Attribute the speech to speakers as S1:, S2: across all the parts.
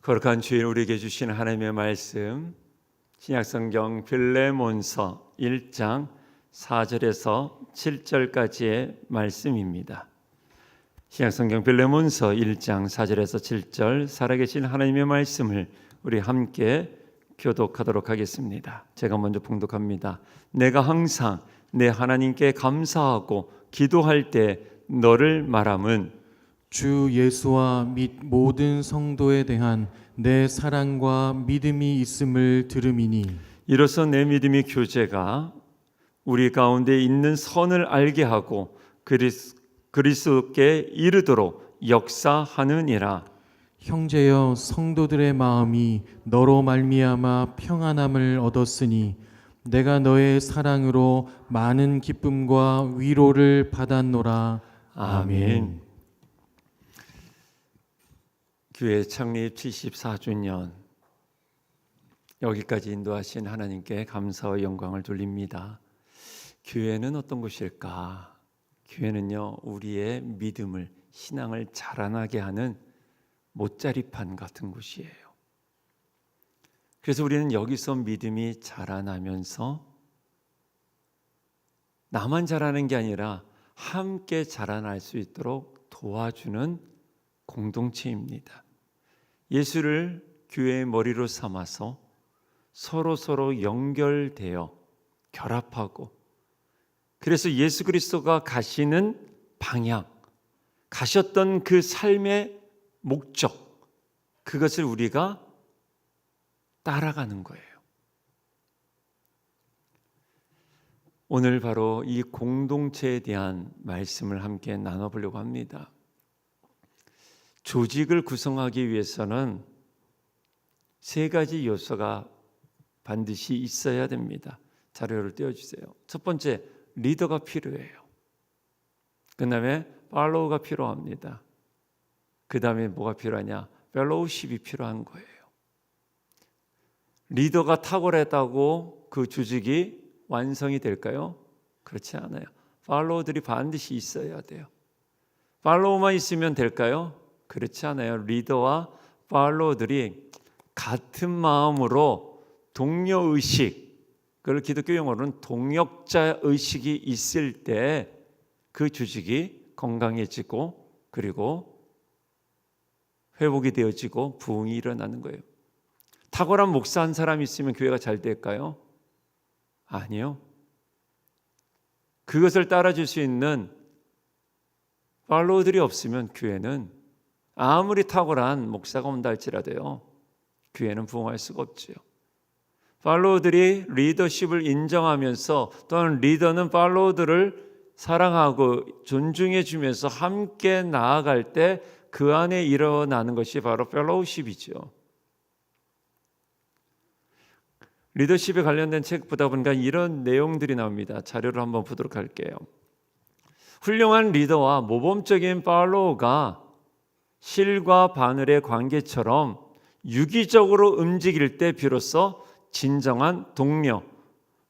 S1: 거룩한 주일 우리에게 주신 하나님의 말씀, 신약성경 빌레몬서 1장 4절에서 7절까지의 말씀입니다. 신약성경 빌레몬서 1장 4절에서 7절 살아계신 하나님의 말씀을 우리 함께 교독하도록 하겠습니다. 제가 먼저 봉독합니다. 내가 항상 내 하나님께 감사하고 기도할 때 너를 말함은
S2: 주 예수와 및 모든 성도에 대한 내 사랑과 믿음이 있음을 들음이니,
S1: 이로써 내 믿음의 교제가 우리 가운데 있는 선을 알게 하고 그리스도께 이르도록 역사하느니라.
S2: 형제여, 성도들의 마음이 너로 말미암아 평안함을 얻었으니 내가 너의 사랑으로 많은 기쁨과 위로를 받았노라. 아멘.
S1: 교회 창립 74주년, 여기까지 인도하신 하나님께 감사와 영광을 돌립니다. 교회는 어떤 곳일까? 교회는요, 우리의 믿음을, 신앙을 자라나게 하는 못자리판 같은 곳이에요. 그래서 우리는 여기서 믿음이 자라나면서 나만 자라는 게 아니라 함께 자라날 수 있도록 도와주는 공동체입니다. 예수를 교회의 머리로 삼아서 서로 연결되어 결합하고, 그래서 예수 그리스도가 가시는 방향, 가셨던 그 삶의 목적, 그것을 우리가 따라가는 거예요. 오늘 바로 이 공동체에 대한 말씀을 함께 나눠보려고 합니다. 조직을 구성하기 위해서는 세 가지 요소가 반드시 있어야 됩니다. 자료를 띄워주세요. 첫 번째, 리더가 필요해요. 그 다음에 팔로우가 필요합니다. 그 다음에 뭐가 필요하냐? 펠로우십이 필요한 거예요. 리더가 탁월하다고 그 조직이 완성이 될까요? 그렇지 않아요. 팔로우들이 반드시 있어야 돼요. 팔로우만 있으면 될까요? 그렇지 않아요. 리더와 팔로우들이 같은 마음으로 동료의식, 그걸 기독교 용어로는 동역자의식이 있을 때 그 조직이 건강해지고, 그리고 회복이 되어지고 부흥이 일어나는 거예요. 탁월한 목사 한 사람이 있으면 교회가 잘 될까요? 아니요. 그것을 따라줄 수 있는 팔로우들이 없으면 교회는 아무리 탁월한 목사가 온다 할지라도요, 교회는 부흥할 수가 없지요. 팔로우들이 리더십을 인정하면서, 또는 리더는 팔로우들을 사랑하고 존중해 주면서 함께 나아갈 때 그 안에 일어나는 것이 바로 펠로우십이죠. 리더십에 관련된 책 보다 보니까 이런 내용들이 나옵니다. 자료를 한번 보도록 할게요. 훌륭한 리더와 모범적인 팔로우가 실과 바늘의 관계처럼 유기적으로 움직일 때 비로소 진정한 동료,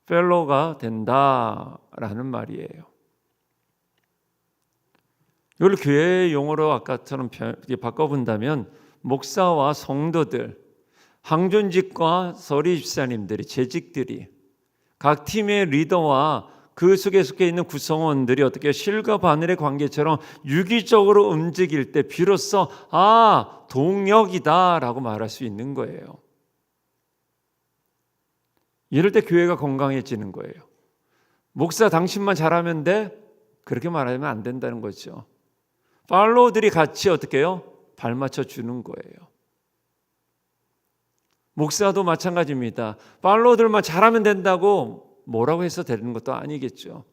S1: 펠로우가 된다라는 말이에요. 이걸 교회 용어로 아까처럼 바꿔본다면, 목사와 성도들, 항존직과 서리 집사님들이, 재직들이, 각 팀의 리더와 그 속에 속해 있는 구성원들이 어떻게 실과 바늘의 관계처럼 유기적으로 움직일 때 비로소 동력이다라고 말할 수 있는 거예요. 이럴 때 교회가 건강해지는 거예요. 목사 당신만 잘하면 돼? 그렇게 말하면 안 된다는 거죠. 팔로우들이 같이 어떻게 해요? 발맞춰 주는 거예요. 목사도 마찬가지입니다. 팔로우들만 잘하면 된다고 뭐라고 해서 되는 것도 아니겠죠.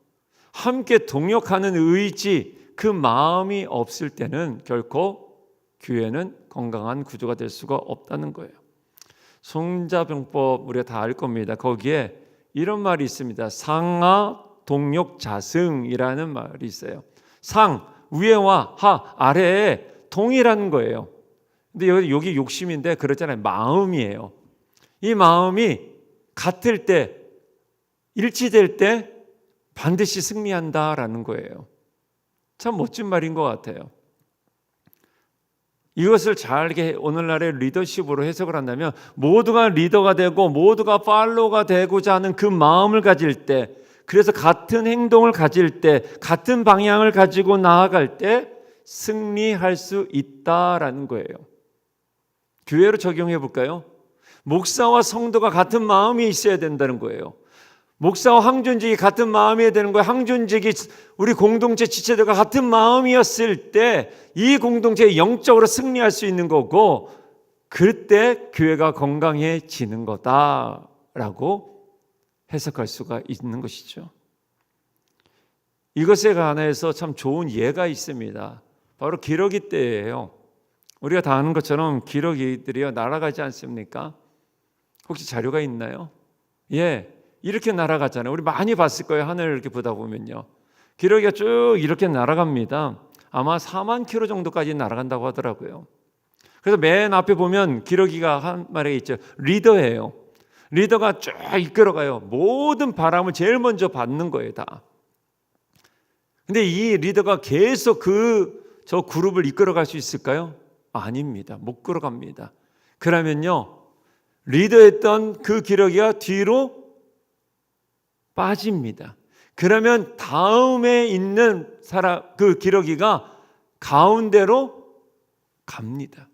S1: 함께 동역하는 의지, 그 마음이 없을 때는 결코 교회는 건강한 구조가 될 수가 없다는 거예요. 손자병법 우리가 다 알 겁니다. 거기에 이런 말이 있습니다. 상하 동력 자승이라는 말이 있어요. 상, 위에와 하, 아래에 동이라는 거예요. 근데 여기 욕심인데 그렇잖아요. 마음이에요. 이 마음이 같을 때, 일치될 때 반드시 승리한다라는 거예요. 참 멋진 말인 것 같아요. 이것을 잘게 오늘날의 리더십으로 해석을 한다면 모두가 리더가 되고 모두가 팔로우가 되고자 하는 그 마음을 가질 때, 그래서 같은 행동을 가질 때, 같은 방향을 가지고 나아갈 때 승리할 수 있다라는 거예요. 교회로 적용해 볼까요? 목사와 성도가 같은 마음이 있어야 된다는 거예요. 목사와 항존직이 같은 마음이어야 되는 거예요. 항존직이 우리 공동체 지체들과 같은 마음이었을 때 이 공동체에 영적으로 승리할 수 있는 거고, 그때 교회가 건강해지는 거다라고 해석할 수가 있는 것이죠. 이것에 관해서 참 좋은 예가 있습니다. 바로 기러기 떼예요. 우리가 다 아는 것처럼 기러기들이요 날아가지 않습니까? 혹시 자료가 있나요? 예, 이렇게 날아가잖아요. 우리 많이 봤을 거예요. 하늘을 이렇게 보다 보면요. 기러기가 쭉 이렇게 날아갑니다. 아마 4만 킬로 정도까지 날아간다고 하더라고요. 그래서 맨 앞에 보면 기러기가 한 마리가 있죠. 리더예요. 리더가 쭉 이끌어가요. 모든 바람을 제일 먼저 받는 거예요, 다. 근데 이 리더가 계속 저 그룹을 이끌어갈 수 있을까요? 아닙니다. 못 끌어갑니다. 그러면요, 리더였던 그 기러기가 뒤로 빠집니다. 그러면 다음에 있는 사람, 그 기러기가 가운데로 갑니다.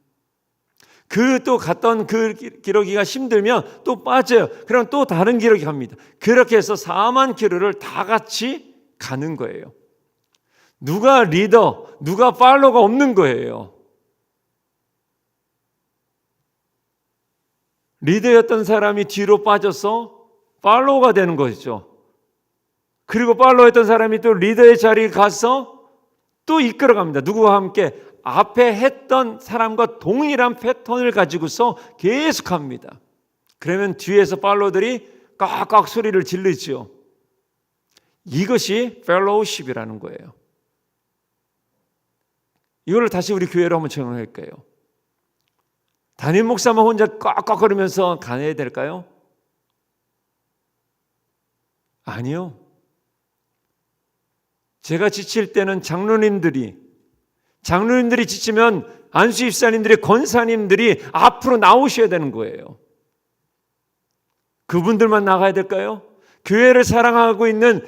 S1: 또 갔던 그 기러기가 힘들면 또 빠져요. 그럼 또 다른 기러기 갑니다. 그렇게 해서 4만 킬로를 다 같이 가는 거예요. 누가 리더, 누가 팔로가 없는 거예요. 리더였던 사람이 뒤로 빠져서 팔로우가 되는 것이죠. 그리고 팔로우했던 사람이 또 리더의 자리에 가서 또 이끌어갑니다. 누구와 함께? 앞에 했던 사람과 동일한 패턴을 가지고서 계속합니다. 그러면 뒤에서 팔로우들이 깍깍 소리를 지르죠. 이것이 펠로우십이라는 거예요. 이걸 다시 우리 교회로 한번 적용할까요? 담임 목사만 혼자 꽉꽉거리면서 가야 될까요? 아니요. 제가 지칠 때는 장로님들이 지치면 안수 집사님들이, 권사님들이 앞으로 나오셔야 되는 거예요. 그분들만 나가야 될까요? 교회를 사랑하고 있는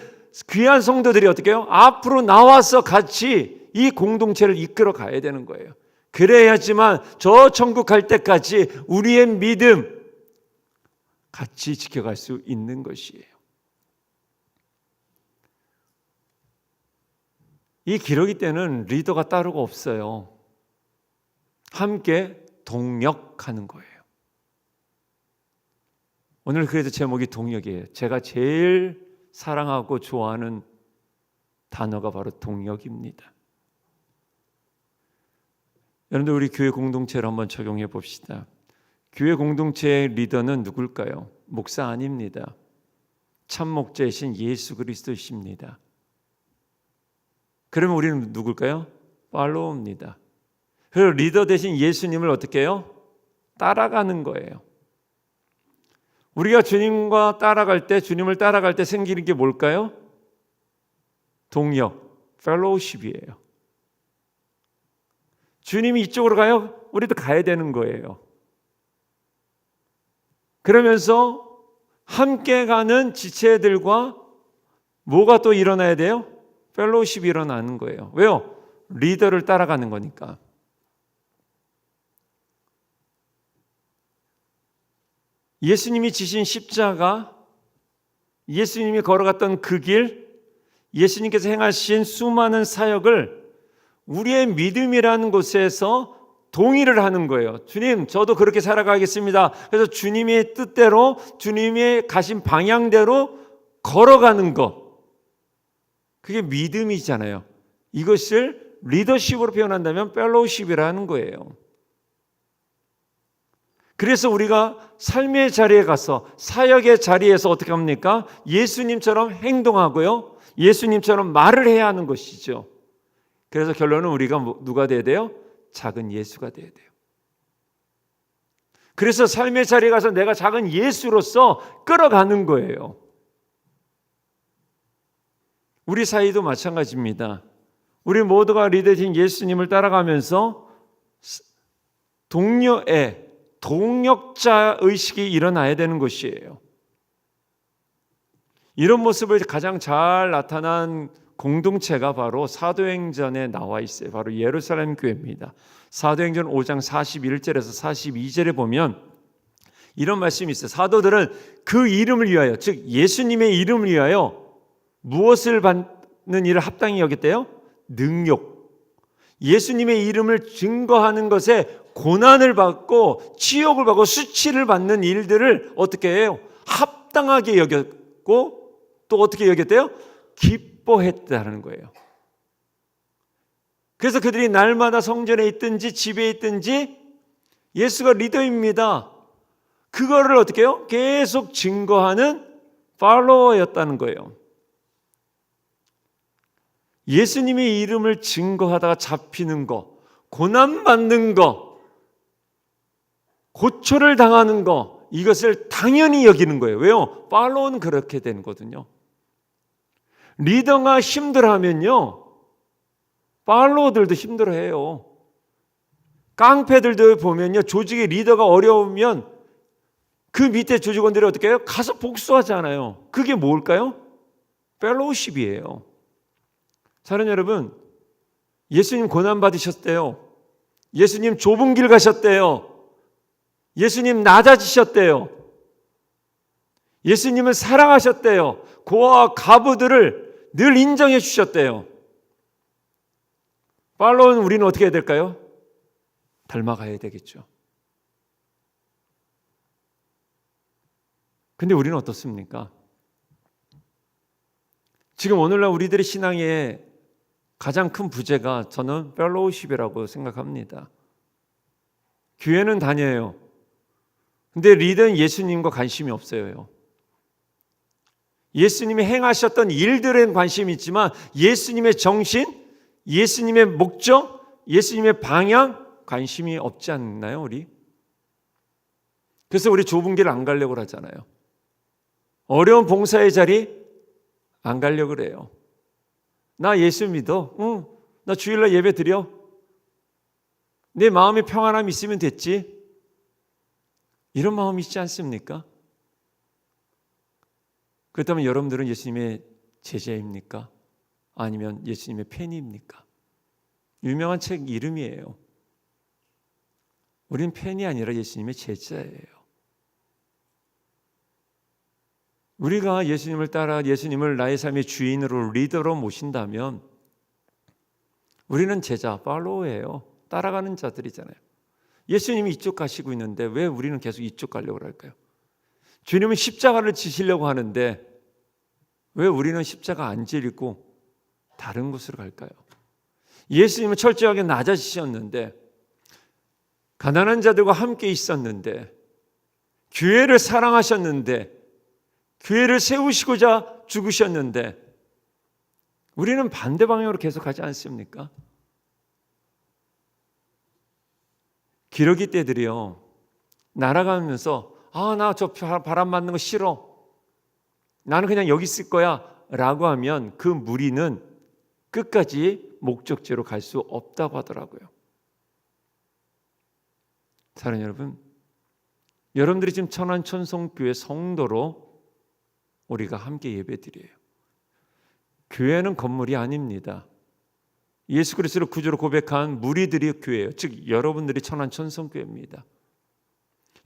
S1: 귀한 성도들이 어떻게 해요? 앞으로 나와서 같이 이 공동체를 이끌어 가야 되는 거예요. 그래야지만 저 천국 갈 때까지 우리의 믿음 같이 지켜갈 수 있는 것이에요. 이 기러기 때는 리더가 따르고 없어요. 함께 동역하는 거예요. 오늘 그래도 제목이 동역이에요. 제가 제일 사랑하고 좋아하는 단어가 바로 동역입니다. 여러분들, 우리 교회 공동체를 한번 적용해 봅시다. 교회 공동체의 리더는 누굴까요? 목사 아닙니다. 참 목자이신 예수 그리스도이십니다. 그러면 우리는 누굴까요? 팔로우입니다. 그리고 리더 대신 예수님을 어떻게 해요? 따라가는 거예요. 우리가 주님과 따라갈 때, 주님을 따라갈 때 생기는 게 뭘까요? 동역, 펠로우십이에요. 주님이 이쪽으로 가요? 우리도 가야 되는 거예요. 그러면서 함께 가는 지체들과 뭐가 또 일어나야 돼요? 펠로우십이 일어나는 거예요. 왜요? 리더를 따라가는 거니까. 예수님이 지신 십자가, 예수님이 걸어갔던 그 길, 예수님께서 행하신 수많은 사역을 우리의 믿음이라는 곳에서 동의를 하는 거예요. 주님, 저도 그렇게 살아가겠습니다. 그래서 주님의 뜻대로, 주님의 가신 방향대로 걸어가는 것, 그게 믿음이잖아요. 이것을 리더십으로 표현한다면 펠로우십이라는 거예요. 그래서 우리가 삶의 자리에 가서, 사역의 자리에서 어떻게 합니까? 예수님처럼 행동하고요, 예수님처럼 말을 해야 하는 것이죠. 그래서 결론은 우리가 누가 돼야 돼요? 작은 예수가 돼야 돼요. 그래서 삶의 자리에 가서 내가 작은 예수로서 끌어가는 거예요. 우리 사이도 마찬가지입니다. 우리 모두가 리더신 예수님을 따라가면서 동료애, 동역자 의식이 일어나야 되는 것이에요. 이런 모습을 가장 잘 나타난 공동체가 바로 사도행전에 나와 있어요. 바로 예루살렘 교회입니다. 사도행전 5장 41절에서 42절에 보면 이런 말씀이 있어요. 사도들은 그 이름을 위하여, 즉 예수님의 이름을 위하여 무엇을 받는 일을 합당히 여겼대요? 능욕. 예수님의 이름을 증거하는 것에 고난을 받고 치욕을 받고 수치를 받는 일들을 어떻게 해요? 합당하게 여겼고 또 어떻게 여겼대요? 기뻐했다는 거예요. 그래서 그들이 날마다 성전에 있든지 집에 있든지 예수가 리더입니다. 그거를 어떻게 해요? 계속 증거하는 팔로워였다는 거예요. 예수님의 이름을 증거하다가 잡히는 거, 고난받는 거, 고초를 당하는 거, 이것을 당연히 여기는 거예요. 왜요? 팔로우는 그렇게 되는 거거든요. 리더가 힘들어하면요, 팔로워들도 힘들어해요. 깡패들도 보면요, 조직의 리더가 어려우면 그 밑에 조직원들이 어떻게 해요? 가서 복수하잖아요. 그게 뭘까요? 펠로우십이에요. 사랑하는 여러분, 예수님 고난 받으셨대요. 예수님 좁은 길 가셨대요. 예수님 낮아지셨대요. 예수님은 사랑하셨대요. 고아와 과부들을 늘 인정해 주셨대요. 팔로우는 우리는 어떻게 해야 될까요? 닮아가야 되겠죠. 근데 우리는 어떻습니까? 지금 오늘날 우리들의 신앙의 가장 큰 부재가 저는 펠로우십이라고 생각합니다. 교회는 다녀요. 근데 리더는 예수님과 관심이 없어요. 예수님이 행하셨던 일들엔 관심이 있지만 예수님의 정신, 예수님의 목적, 예수님의 방향 관심이 없지 않나요, 우리? 그래서 우리 좁은 길 안 가려고 하잖아요. 어려운 봉사의 자리 안 가려고 그래요. 나 예수 믿어. 응, 나 주일날 예배 드려. 내 마음에 평안함 있으면 됐지. 이런 마음이 있지 않습니까? 그렇다면 여러분들은 예수님의 제자입니까? 아니면 예수님의 팬입니까? 유명한 책 이름이에요. 우린 팬이 아니라 예수님의 제자예요. 우리가 예수님을 따라 예수님을 나의 삶의 주인으로 리더로 모신다면 우리는 제자, 팔로우예요. 따라가는 자들이잖아요. 예수님이 이쪽 가시고 있는데 왜 우리는 계속 이쪽 가려고 할까요? 주님은 십자가를 지시려고 하는데 왜 우리는 십자가 안 지고 다른 곳으로 갈까요? 예수님은 철저하게 낮아지셨는데 가난한 자들과 함께 있었는데 교회를 사랑하셨는데 교회를 세우시고자 죽으셨는데 우리는 반대 방향으로 계속 가지 않습니까? 기러기 떼들이요, 날아가면서 나 저 바람 맞는 거 싫어, 나는 그냥 여기 있을 거야 라고 하면 그 무리는 끝까지 목적지로 갈 수 없다고 하더라고요. 사랑하는 여러분, 여러분들이 지금 천안천성교회 성도로 우리가 함께 예배드려요. 교회는 건물이 아닙니다. 예수 그리스도를 구주로 고백한 무리들이 교회예요. 즉 여러분들이 천안천성교회입니다.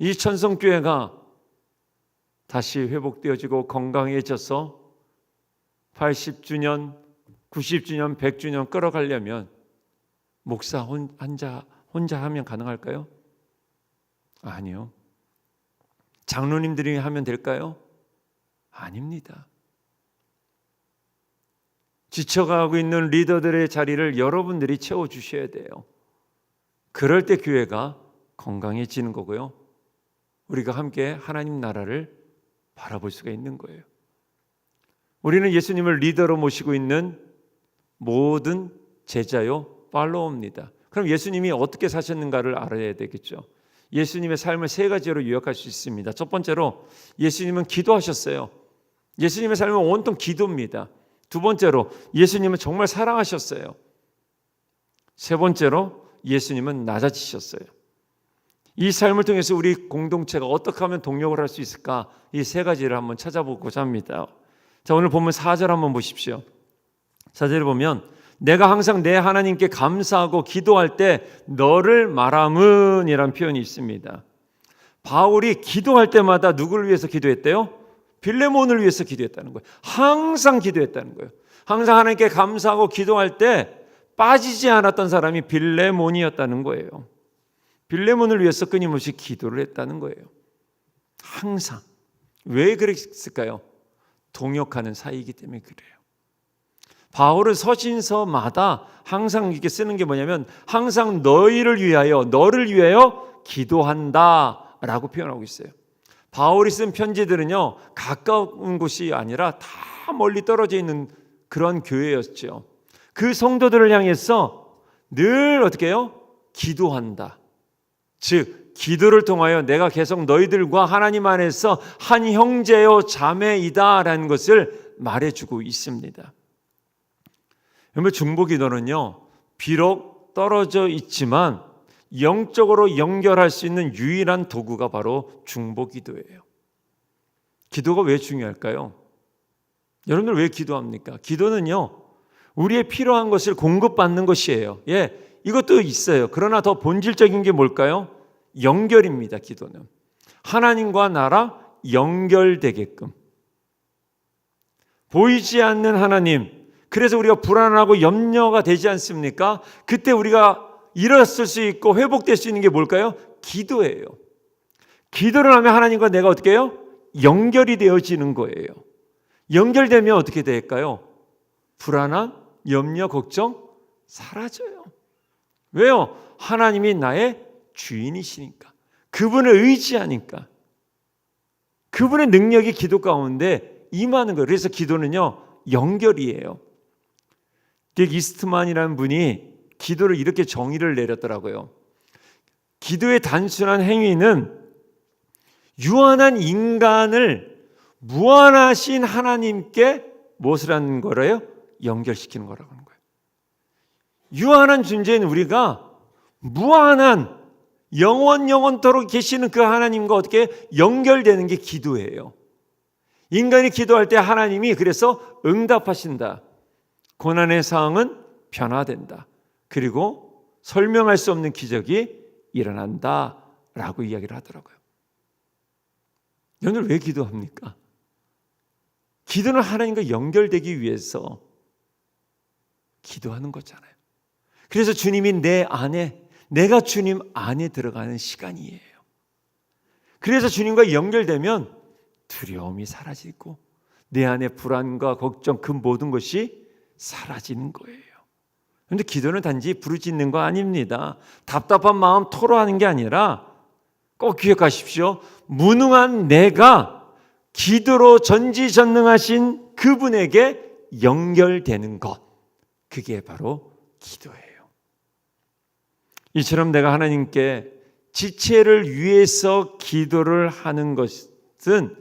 S1: 이 천성교회가 다시 회복되어지고 건강해져서 80주년, 90주년, 100주년 끌어가려면 목사 혼자 하면 가능할까요? 아니요. 장로님들이 하면 될까요? 아닙니다. 지쳐가고 있는 리더들의 자리를 여러분들이 채워주셔야 돼요. 그럴 때 교회가 건강해지는 거고요. 우리가 함께 하나님 나라를 바라볼 수가 있는 거예요. 우리는 예수님을 리더로 모시고 있는 모든 제자요, 팔로워입니다. 그럼 예수님이 어떻게 사셨는가를 알아야 되겠죠. 예수님의 삶을 세 가지로 요약할 수 있습니다. 첫 번째로 예수님은 기도하셨어요. 예수님의 삶은 온통 기도입니다. 두 번째로 예수님은 정말 사랑하셨어요. 세 번째로 예수님은 낮아지셨어요. 이 삶을 통해서 우리 공동체가 어떻게 하면 동력을 할 수 있을까? 이 세 가지를 한번 찾아보고자 합니다. 자, 오늘 본문 4절 한번 보십시오. 4절을 보면 내가 항상 내 하나님께 감사하고 기도할 때 너를 말함은 이라는 표현이 있습니다. 바울이 기도할 때마다 누구를 위해서 기도했대요? 빌레몬을 위해서 기도했다는 거예요. 항상 기도했다는 거예요. 항상 하나님께 감사하고 기도할 때 빠지지 않았던 사람이 빌레몬이었다는 거예요. 빌레몬을 위해서 끊임없이 기도를 했다는 거예요. 항상. 왜 그랬을까요? 동역하는 사이이기 때문에 그래요. 바울은 서신서마다 항상 이렇게 쓰는 게 뭐냐면 항상 너희를 위하여, 너를 위하여 기도한다 라고 표현하고 있어요. 바울이 쓴 편지들은요, 가까운 곳이 아니라 다 멀리 떨어져 있는 그런 교회였죠. 그 성도들을 향해서 늘 어떻게 해요? 기도한다. 즉 기도를 통하여 내가 계속 너희들과 하나님 안에서 한 형제요 자매이다 라는 것을 말해주고 있습니다. 여러분, 중보기도는요, 비록 떨어져 있지만 영적으로 연결할 수 있는 유일한 도구가 바로 중보기도예요. 기도가 왜 중요할까요? 여러분들 왜 기도합니까? 기도는요, 우리의 필요한 것을 공급받는 것이에요. 이것도 있어요. 그러나 더 본질적인 게 뭘까요? 연결입니다. 기도는 하나님과 나랑 연결되게끔. 보이지 않는 하나님, 그래서 우리가 불안하고 염려가 되지 않습니까? 그때 우리가 일어설 수 있고 회복될 수 있는 게 뭘까요? 기도예요. 기도를 하면 하나님과 내가 어떻게 해요? 연결이 되어지는 거예요. 연결되면 어떻게 될까요? 불안함, 염려, 걱정 사라져요. 왜요? 하나님이 나의 주인이시니까. 그분을 의지하니까. 그분의 능력이 기도 가운데 임하는 거예요. 그래서 기도는요, 연결이에요. 딕 이스트만이라는 분이 기도를 이렇게 정의를 내렸더라고요. 기도의 단순한 행위는 유한한 인간을 무한하신 하나님께 무엇을 하는 거래요? 연결시키는 거라고 하는 거예요. 유한한 존재인 우리가 무한한 영원토록 계시는 그 하나님과 어떻게 연결되는 게 기도예요. 인간이 기도할 때 하나님이 그래서 응답하신다. 고난의 상황은 변화된다. 그리고 설명할 수 없는 기적이 일어난다 라고 이야기를 하더라고요. 오늘 왜 기도합니까? 기도는 하나님과 연결되기 위해서 기도하는 거잖아요. 그래서 주님이 내 안에, 내가 주님 안에 들어가는 시간이에요. 그래서 주님과 연결되면 두려움이 사라지고 내 안에 불안과 걱정, 그 모든 것이 사라지는 거예요. 그런데 기도는 단지 부르짖는 거 아닙니다. 답답한 마음 토로하는 게 아니라 꼭 기억하십시오. 무능한 내가 기도로 전지전능하신 그분에게 연결되는 것, 그게 바로 기도예요. 이처럼 내가 하나님께 지체를 위해서 기도를 하는 것은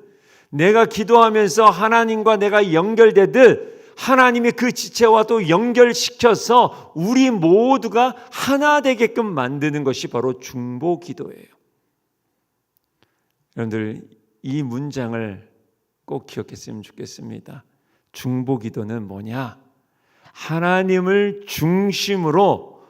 S1: 내가 기도하면서 하나님과 내가 연결되듯 하나님이 그 지체와 또 연결시켜서 우리 모두가 하나 되게끔 만드는 것이 바로 중보 기도예요. 여러분들 이 문장을 꼭 기억했으면 좋겠습니다. 중보 기도는 뭐냐? 하나님을 중심으로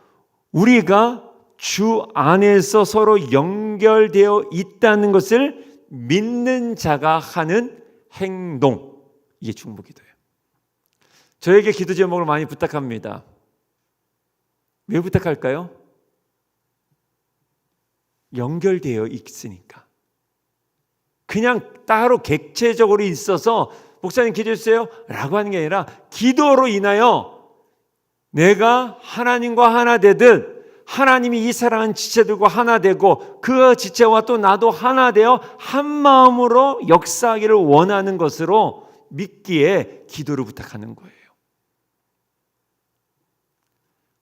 S1: 우리가 주 안에서 서로 연결되어 있다는 것을 믿는 자가 하는 행동, 이게 중보 기도예요. 저에게 기도 제목을 많이 부탁합니다. 왜 부탁할까요? 연결되어 있으니까. 그냥 따로 객체적으로 있어서 목사님 기도해 주세요 라고 하는 게 아니라 기도로 인하여 내가 하나님과 하나 되듯 하나님이 이 사랑하는 지체들과 하나 되고 그 지체와 또 나도 하나 되어 한 마음으로 역사하기를 원하는 것으로 믿기에 기도를 부탁하는 거예요.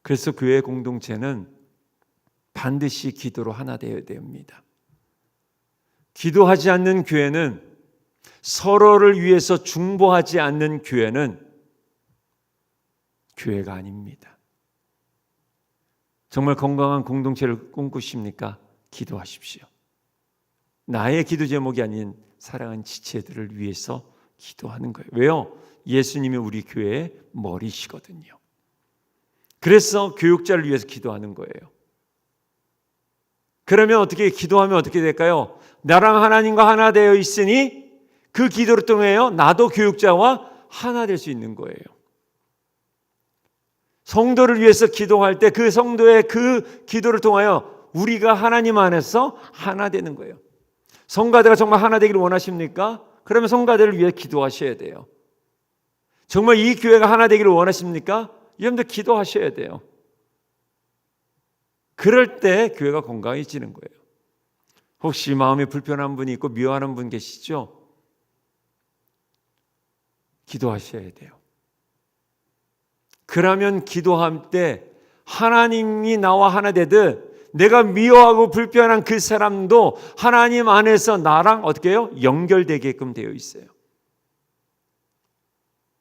S1: 그래서 교회 공동체는 반드시 기도로 하나 되어야 됩니다. 기도하지 않는 교회는, 서로를 위해서 중보하지 않는 교회는 교회가 아닙니다. 정말 건강한 공동체를 꿈꾸십니까? 기도하십시오. 나의 기도 제목이 아닌 사랑하는 지체들을 위해서 기도하는 거예요. 왜요? 예수님이 우리 교회의 머리시거든요. 그래서 교육자를 위해서 기도하는 거예요. 그러면 어떻게 기도하면 어떻게 될까요? 나랑 하나님과 하나 되어 있으니 그 기도를 통하여 나도 교육자와 하나 될 수 있는 거예요. 성도를 위해서 기도할 때 그 성도의 그 기도를 통하여 우리가 하나님 안에서 하나 되는 거예요. 성가대가 정말 하나 되기를 원하십니까? 그러면 성가대를 위해 기도하셔야 돼요. 정말 이 교회가 하나 되기를 원하십니까? 여러분들 기도하셔야 돼요. 그럴 때 교회가 건강해지는 거예요. 혹시 마음이 불편한 분이 있고 미워하는 분 계시죠? 기도하셔야 돼요. 그러면 기도할 때 하나님이 나와 하나 되듯 내가 미워하고 불편한 그 사람도 하나님 안에서 나랑 어떻게 해요? 연결되게끔 되어 있어요.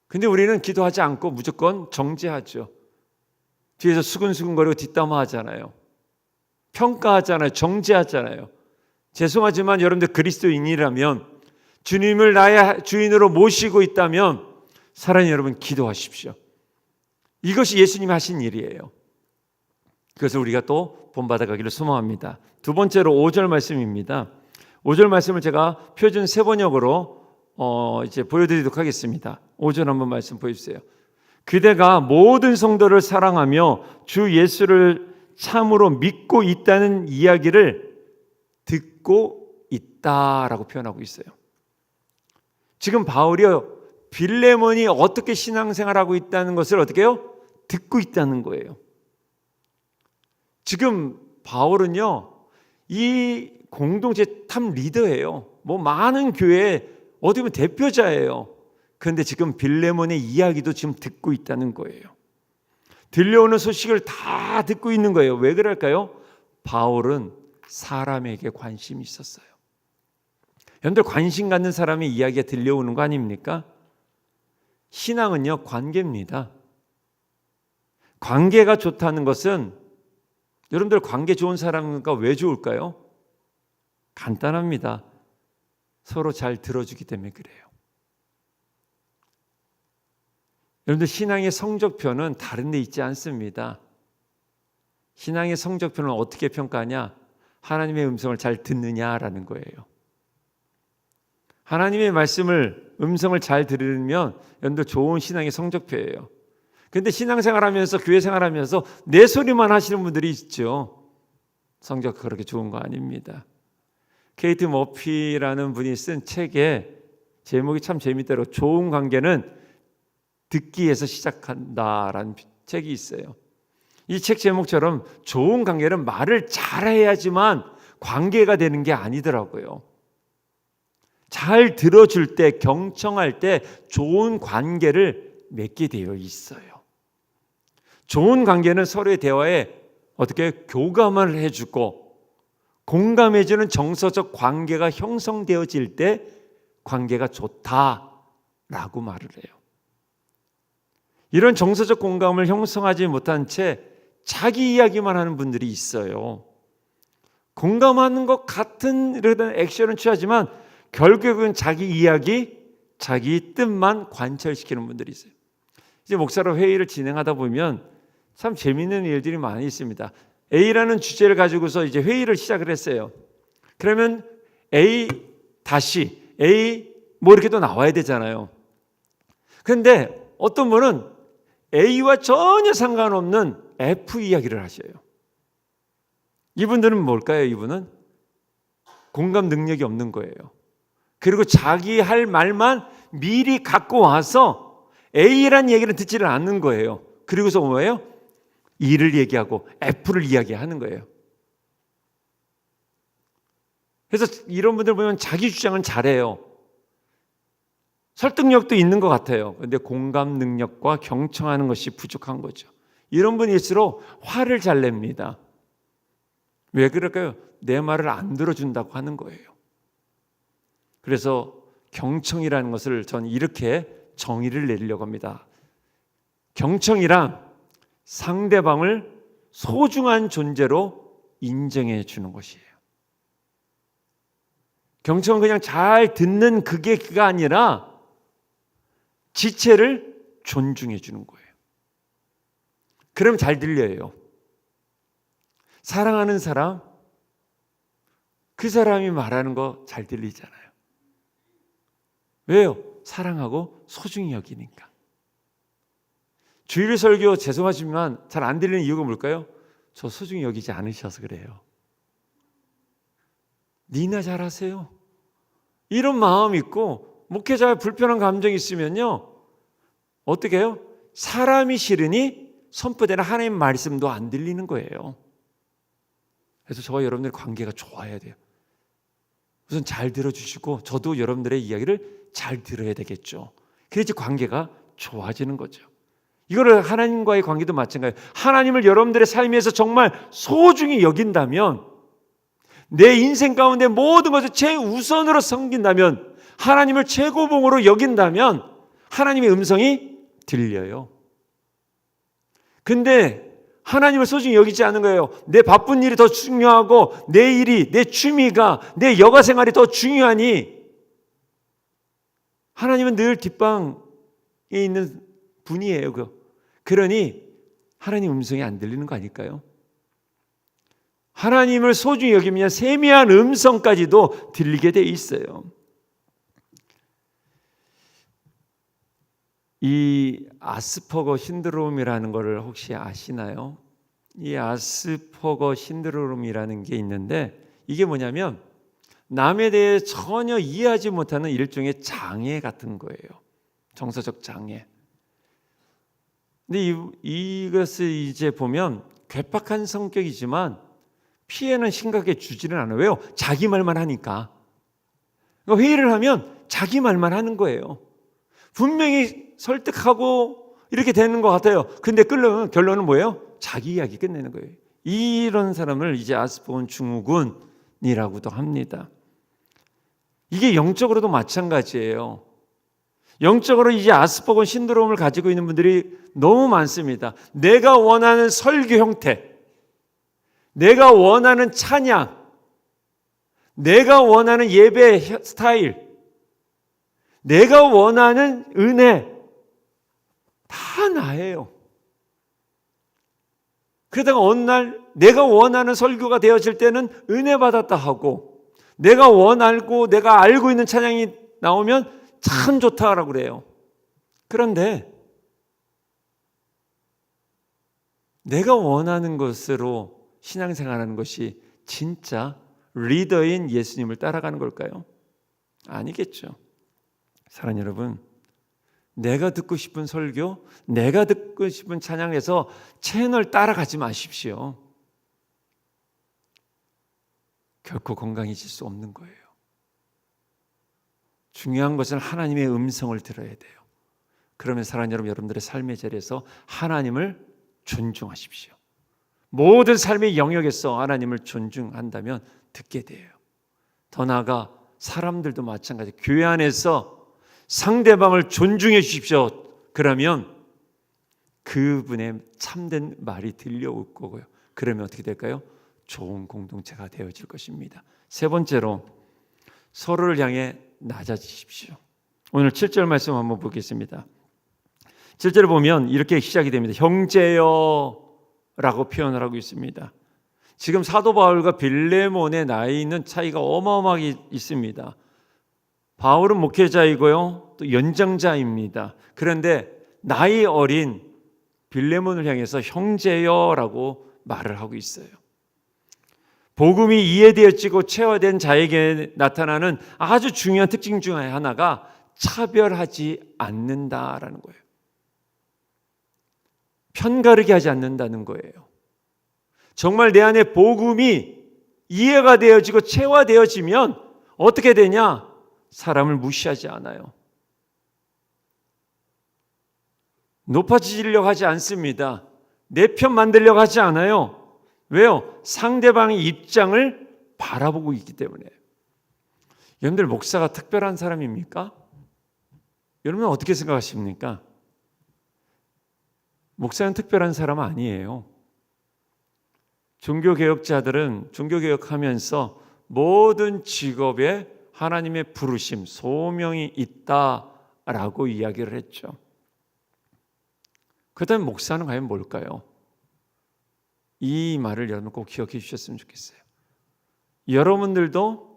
S1: 근데 우리는 기도하지 않고 무조건 정죄하죠. 뒤에서 수근수근거리고 뒷담화하잖아요. 평가하잖아요. 정죄하잖아요. 죄송하지만 여러분들 그리스도인이라면, 주님을 나의 주인으로 모시고 있다면 사랑하는 여러분, 기도하십시오. 이것이 예수님이 하신 일이에요. 그래서 우리가 또 본받아가기를 소망합니다. 두 번째로 5절 말씀입니다. 5절 말씀을 제가 표준 세번역으로 이제 보여드리도록 하겠습니다. 5절 한번 말씀 보여주세요. 그대가 모든 성도를 사랑하며 주 예수를 참으로 믿고 있다는 이야기를 듣고 있다라고 표현하고 있어요. 지금 바울이요, 빌레몬이 어떻게 신앙생활하고 있다는 것을 어떻게 해요? 듣고 있다는 거예요. 지금 바울은요, 이 공동체 탑 리더예요. 뭐 많은 교회에 어디 보면 대표자예요. 그런데 지금 빌레몬의 이야기도 지금 듣고 있다는 거예요. 들려오는 소식을 다 듣고 있는 거예요. 왜 그럴까요? 바울은 사람에게 관심이 있었어요. 여러분들 관심 갖는 사람의 이야기가 들려오는 거 아닙니까? 신앙은요, 관계입니다. 관계가 좋다는 것은, 여러분들 관계 좋은 사람과 왜 좋을까요? 간단합니다. 서로 잘 들어주기 때문에 그래요. 여러분들 신앙의 성적표는 다른 데 있지 않습니다. 신앙의 성적표는 어떻게 평가하냐? 하나님의 음성을 잘 듣느냐라는 거예요. 하나님의 음성을 잘 들으면 여러분들 좋은 신앙의 성적표예요. 그런데 신앙생활하면서, 교회 생활하면서 내 소리만 하시는 분들이 있죠. 성적 그렇게 좋은 거 아닙니다. 케이트 머피라는 분이 쓴 책에 제목이 참 재밌더라고요. 좋은 관계는 듣기에서 시작한다라는 책이 있어요. 이 책 제목처럼 좋은 관계는 말을 잘해야지만 관계가 되는 게 아니더라고요. 잘 들어줄 때, 경청할 때 좋은 관계를 맺게 되어 있어요. 좋은 관계는 서로의 대화에 어떻게 교감을 해주고 공감해주는 정서적 관계가 형성되어질 때 관계가 좋다라고 말을 해요. 이런 정서적 공감을 형성하지 못한 채 자기 이야기만 하는 분들이 있어요. 공감하는 것 같은 이런 액션은 취하지만 결국은 자기 이야기, 자기 뜻만 관철시키는 분들이 있어요. 이제 목사로 회의를 진행하다 보면 참 재미있는 일들이 많이 있습니다. A라는 주제를 가지고서 이제 회의를 시작을 했어요. 그러면 A 다시 A 뭐 이렇게 또 나와야 되잖아요. 그런데 어떤 분은 A와 전혀 상관없는 F 이야기를 하셔요. 이분들은 뭘까요? 이분은 공감 능력이 없는 거예요. 그리고 자기 할 말만 미리 갖고 와서 A라는 얘기를 듣지를 않는 거예요. 그리고서 뭐예요? E를 얘기하고 F를 이야기하는 거예요. 그래서 이런 분들 보면 자기 주장은 잘해요. 설득력도 있는 것 같아요. 그런데 공감 능력과 경청하는 것이 부족한 거죠. 이런 분일수록 화를 잘 냅니다. 왜 그럴까요? 내 말을 안 들어준다고 하는 거예요. 그래서 경청이라는 것을 전 이렇게 정의를 내리려고 합니다. 경청이란 상대방을 소중한 존재로 인정해 주는 것이에요. 경청은 그냥 잘 듣는 그게 아니라 지체를 존중해 주는 거예요. 그럼 잘 들려요. 사랑하는 사람, 그 사람이 말하는 거 잘 들리잖아요. 왜요? 사랑하고 소중히 여기니까. 주일 설교 죄송하지만 잘 안 들리는 이유가 뭘까요? 저 소중히 여기지 않으셔서 그래요. 니나 잘하세요. 이런 마음 있고 목회자의 불편한 감정이 있으면요. 어떻게 해요? 사람이 싫으니 선포되는 하나님 말씀도 안 들리는 거예요. 그래서 저와 여러분들의 관계가 좋아야 돼요. 우선 잘 들어주시고 저도 여러분들의 이야기를 잘 들어야 되겠죠. 그래야지 관계가 좋아지는 거죠. 이거를 하나님과의 관계도 마찬가지예요. 하나님을 여러분들의 삶에서 정말 소중히 여긴다면, 내 인생 가운데 모든 것을 최우선으로 섬긴다면, 하나님을 최고봉으로 여긴다면 하나님의 음성이 들려요. 근데 하나님을 소중히 여기지 않은 거예요. 내 바쁜 일이 더 중요하고 내 일이, 내 취미가, 내 여가 생활이 더 중요하니 하나님은 늘 뒷방에 있는 분이에요. 그러니 하나님 음성이 안 들리는 거 아닐까요? 하나님을 소중히 여기면 세미한 음성까지도 들리게 돼 있어요. 이 아스퍼거 신드롬이라는 것을 혹시 아시나요? 이 아스퍼거 신드롬이라는 게 있는데 이게 뭐냐면 남에 대해 전혀 이해하지 못하는 일종의 장애 같은 거예요. 정서적 장애. 근데 이것을 이제 보면 괴팍한 성격이지만 피해는 심각하게 주지는 않아요. 왜요? 자기 말만 하니까. 그러니까 회의를 하면 자기 말만 하는 거예요. 분명히 설득하고 이렇게 되는 것 같아요. 근데 결론은 뭐예요? 자기 이야기 끝내는 거예요. 이런 사람을 이제 아스퍼거 증후군이라고도 합니다. 이게 영적으로도 마찬가지예요. 영적으로 이제 아스퍼거 신드롬을 가지고 있는 분들이 너무 많습니다. 내가 원하는 설교 형태, 내가 원하는 찬양, 내가 원하는 예배 스타일, 내가 원하는 은혜 다 나예요. 그러다가 어느 날 내가 원하는 설교가 되어질 때는 은혜 받았다 하고, 내가 원하고 내가 알고 있는 찬양이 나오면 참 좋다라고 그래요. 그런데 내가 원하는 것으로 신앙생활하는 것이 진짜 리더인 예수님을 따라가는 걸까요? 아니겠죠. 사랑하는 여러분, 내가 듣고 싶은 설교, 내가 듣고 싶은 찬양에서 채널 따라가지 마십시오. 결코 건강해질 수 없는 거예요. 중요한 것은 하나님의 음성을 들어야 돼요. 그러면 사랑하는 여러분들의 삶의 자리에서 하나님을 존중하십시오. 모든 삶의 영역에서 하나님을 존중한다면 듣게 돼요. 더 나아가 사람들도 마찬가지. 교회 안에서 상대방을 존중해 주십시오. 그러면 그분의 참된 말이 들려올 거고요. 그러면 어떻게 될까요? 좋은 공동체가 되어질 것입니다. 세 번째로 서로를 향해 낮아지십시오. 오늘 7절 말씀 한번 보겠습니다. 7절을 보면 이렇게 시작이 됩니다. 형제여 라고 표현을 하고 있습니다. 지금 사도 바울과 빌레몬의 나이는 차이가 어마어마하게 있습니다. 바울은 목회자이고요, 또 연장자입니다. 그런데 나이 어린 빌레몬을 향해서 형제여라고 말을 하고 있어요. 복음이 이해되어지고 체화된 자에게 나타나는 아주 중요한 특징 중 하나가 차별하지 않는다라는 거예요. 편가르게 하지 않는다는 거예요. 정말 내 안에 복음이 이해가 되어지고 체화되어지면 어떻게 되냐? 사람을 무시하지 않아요. 높아지려고 하지 않습니다. 내 편 만들려고 하지 않아요. 왜요? 상대방의 입장을 바라보고 있기 때문에. 여러분들 목사가 특별한 사람입니까? 여러분은 어떻게 생각하십니까? 목사는 특별한 사람 아니에요. 종교개혁자들은 종교개혁하면서 모든 직업에 하나님의 부르심, 소명이 있다라고 이야기를 했죠. 그렇다면 목사는 과연 뭘까요? 이 말을 여러분 꼭 기억해 주셨으면 좋겠어요. 여러분들도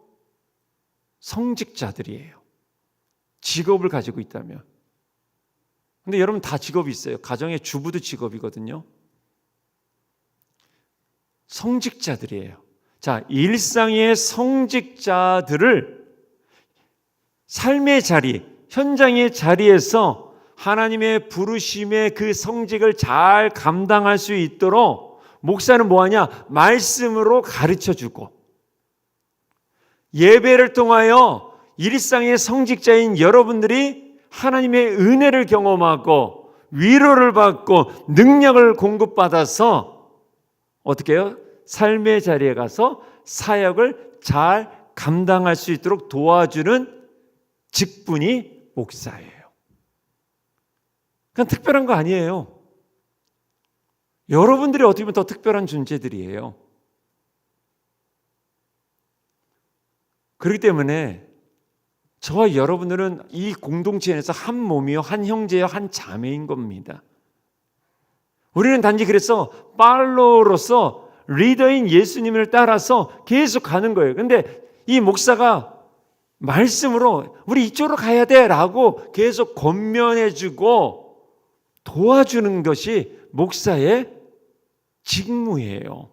S1: 성직자들이에요. 직업을 가지고 있다면. 근데 여러분 다 직업이 있어요. 가정의 주부도 직업이거든요. 성직자들이에요. 자, 일상의 성직자들을 삶의 자리, 현장의 자리에서 하나님의 부르심의 그 성직을 잘 감당할 수 있도록 목사는 뭐하냐? 말씀으로 가르쳐주고, 예배를 통하여 일상의 성직자인 여러분들이 하나님의 은혜를 경험하고 위로를 받고 능력을 공급받아서 어떻게 해요? 삶의 자리에 가서 사역을 잘 감당할 수 있도록 도와주는 직분이 목사예요. 그냥 특별한 거 아니에요. 여러분들이 어떻게 보면 더 특별한 존재들이에요. 그렇기 때문에 저와 여러분들은 이 공동체 안에서 한 몸이요, 한 형제요, 한 자매인 겁니다. 우리는 단지 그래서 팔로워로서 리더인 예수님을 따라서 계속 가는 거예요. 근데 이 목사가 말씀으로 우리 이쪽으로 가야 돼 라고 계속 권면해주고 도와주는 것이 목사의 직무예요.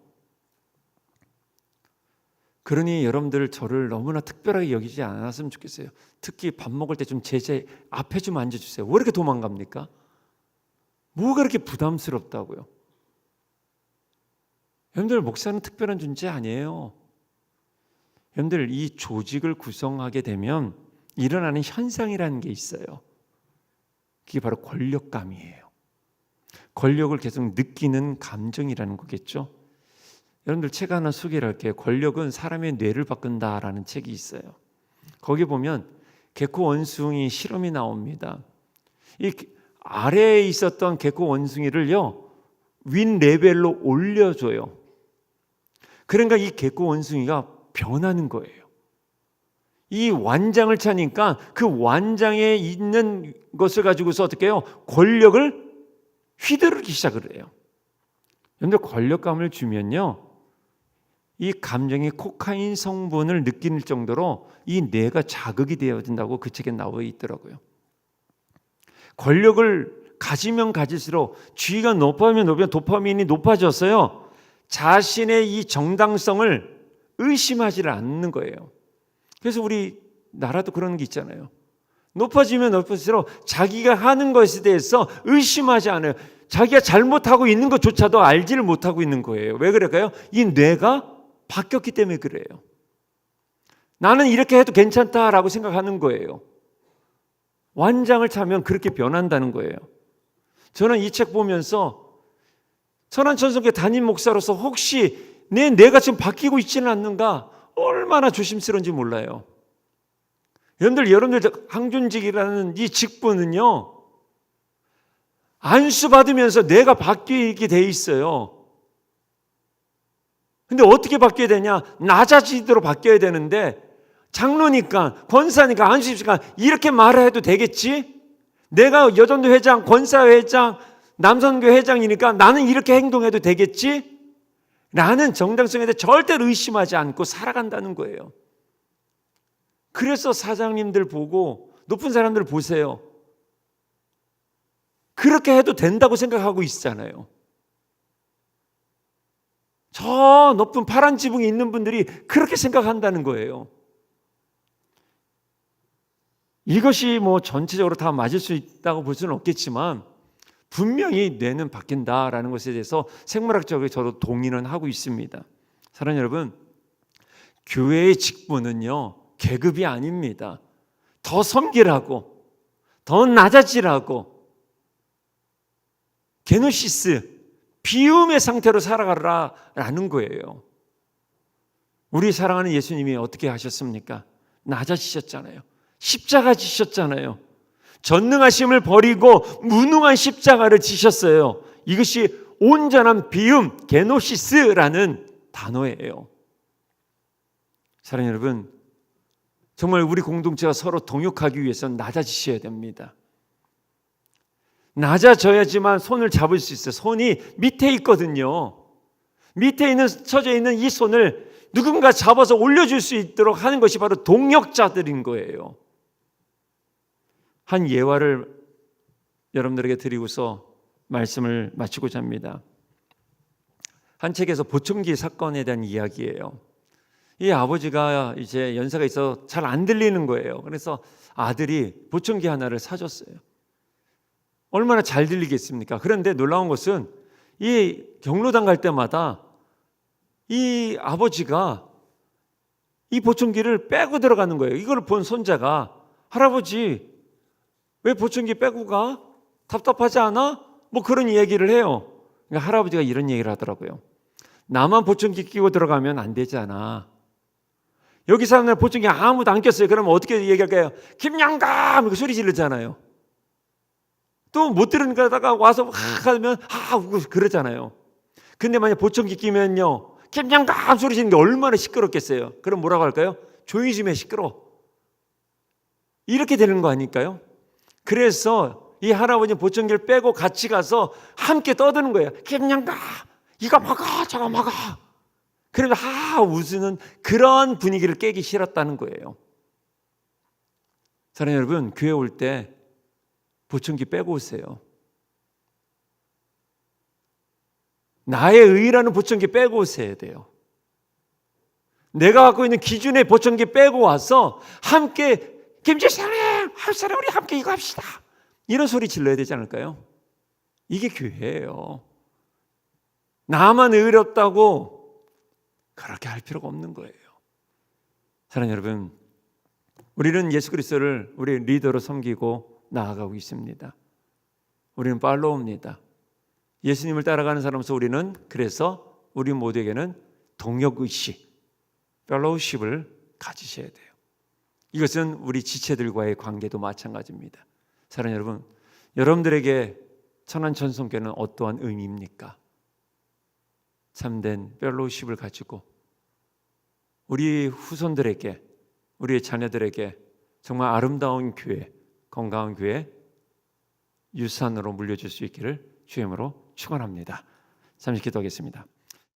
S1: 그러니 여러분들 저를 너무나 특별하게 여기지 않았으면 좋겠어요. 특히 밥 먹을 때 좀 제 앞에 좀 앉아주세요. 왜 이렇게 도망갑니까? 뭐가 그렇게 부담스럽다고요? 여러분들 목사는 특별한 존재 아니에요. 여러분들 이 조직을 구성하게 되면 일어나는 현상이라는 게 있어요. 그게 바로 권력감이에요. 권력을 계속 느끼는 감정이라는 거겠죠. 여러분들 책 하나 소개를 할게요. 권력은 사람의 뇌를 바꾼다라는 책이 있어요. 거기 보면 개코 원숭이 실험이 나옵니다. 이 아래에 있었던 개코 원숭이를요 윗 레벨로 올려줘요. 그러니까 이 개코 원숭이가 변하는 거예요. 이 완장을 차니까 그 완장에 있는 것을 가지고서 어떻게 해요? 권력을 휘두르기 시작을 해요. 여러분들 권력감을 주면요 이 감정이 코카인 성분을 느낄 정도로 이 뇌가 자극이 되어야 된다고 그 책에 나와 있더라고요. 권력을 가지면 가질수록 지위가 높아지면 도파민이 높아졌어요. 자신의 이 정당성을 의심하지를 않는 거예요. 그래서 우리 나라도 그런 게 있잖아요. 높아지면 높아질수록 자기가 하는 것에 대해서 의심하지 않아요. 자기가 잘못하고 있는 것조차도 알지를 못하고 있는 거예요. 왜 그럴까요? 이 뇌가 바뀌었기 때문에 그래요. 나는 이렇게 해도 괜찮다라고 생각하는 거예요. 완장을 차면 그렇게 변한다는 거예요. 저는 이 책 보면서 천안천성교회 담임 목사로서 혹시 내 뇌가 지금 바뀌고 있지는 않는가 얼마나 조심스러운지 몰라요. 여러분들 항존직이라는 이 직분은요 안수받으면서 뇌가 바뀌게 돼 있어요. 근데 어떻게 바뀌어야 되냐? 낮아지도록 바뀌어야 되는데 장로니까 권사니까 안수니까 이렇게 말해도 되겠지? 내가 여전도 회장, 권사회장, 남선교 회장이니까 나는 이렇게 행동해도 되겠지? 라는 정당성에 대해 절대로 의심하지 않고 살아간다는 거예요. 그래서 사장님들 보고 높은 사람들 보세요. 그렇게 해도 된다고 생각하고 있잖아요. 저 높은 파란 지붕에 있는 분들이 그렇게 생각한다는 거예요. 이것이 뭐 전체적으로 다 맞을 수 있다고 볼 수는 없겠지만 분명히 뇌는 바뀐다라는 것에 대해서 생물학적으로 저도 동의는 하고 있습니다. 사랑하는 여러분, 교회의 직분은요 계급이 아닙니다. 더 섬기라고, 더 낮아지라고, 게노시스, 비움의 상태로 살아가라라는 거예요. 우리 사랑하는 예수님이 어떻게 하셨습니까? 낮아지셨잖아요. 십자가 지셨잖아요. 전능하심을 버리고 무능한 십자가를 지셨어요. 이것이 온전한 비움, 게노시스라는 단어예요. 사랑하는 여러분, 정말 우리 공동체가 서로 동역하기 위해서는 낮아지셔야 됩니다. 낮아져야지만 손을 잡을 수 있어요. 손이 밑에 있거든요. 밑에 있는 처져 있는 이 손을 누군가 잡아서 올려줄 수 있도록 하는 것이 바로 동역자들인 거예요. 한 예화를 여러분들에게 드리고서 말씀을 마치고자 합니다. 한 책에서 보청기 사건에 대한 이야기예요. 이 아버지가 이제 연세가 있어 잘 안 들리는 거예요. 그래서 아들이 보청기 하나를 사줬어요. 얼마나 잘 들리겠습니까? 그런데 놀라운 것은 이 경로당 갈 때마다 이 아버지가 이 보청기를 빼고 들어가는 거예요. 이걸 본 손자가 할아버지 왜 보청기 빼고 가? 답답하지 않아? 뭐 그런 얘기를 해요. 그러니까 할아버지가 이런 얘기를 하더라고요. 나만 보청기 끼고 들어가면 안 되잖아. 여기 사람들 보청기 아무도 안 꼈어요. 그러면 어떻게 얘기할까요? 김영감! 이렇게 소리 지르잖아요. 또 못 들으니까 와서 하면 웃고 그러잖아요. 근데 만약 보청기 끼면요, 김영감 소리 지르는 게 얼마나 시끄럽겠어요. 그럼 뭐라고 할까요? 조용히 좀 해, 시끄러워. 이렇게 되는 거 아닐까요? 그래서 이 할아버지 보청기를 빼고 같이 가서 함께 떠드는 거예요. 김영감 이거 먹어 저거 먹어. 그러면 웃는 그런 분위기를 깨기 싫었다는 거예요. 사랑하는 여러분, 교회 올 때 보청기 빼고 오세요. 나의 의라는 보청기 빼고 오셔야 돼요. 내가 갖고 있는 기준의 보청기 빼고 와서 함께 김지사님, 할사람 우리 함께 이거 합시다. 이런 소리 질러야 되지 않을까요? 이게 교회예요. 나만 의롭다고 그렇게 할 필요가 없는 거예요. 사랑하는 여러분, 우리는 예수 그리스도를 우리 리더로 섬기고 나아가고 있습니다. 우리는 팔로우입니다. 예수님을 따라가는 사람으로서 우리는 그래서 우리 모두에게는 동역의식, 펠로우십을 가지셔야 돼요. 이것은 우리 지체들과의 관계도 마찬가지입니다. 사랑하는 여러분, 여러분들에게 천안천성교는 어떠한 의미입니까? 참된 펠로우십을 가지고 우리 후손들에게, 우리의 자녀들에게 정말 아름다운 교회, 건강한 교회 유산으로 물려줄 수 있기를 주의 이름으로 축원합니다. 잠시 기도하겠습니다.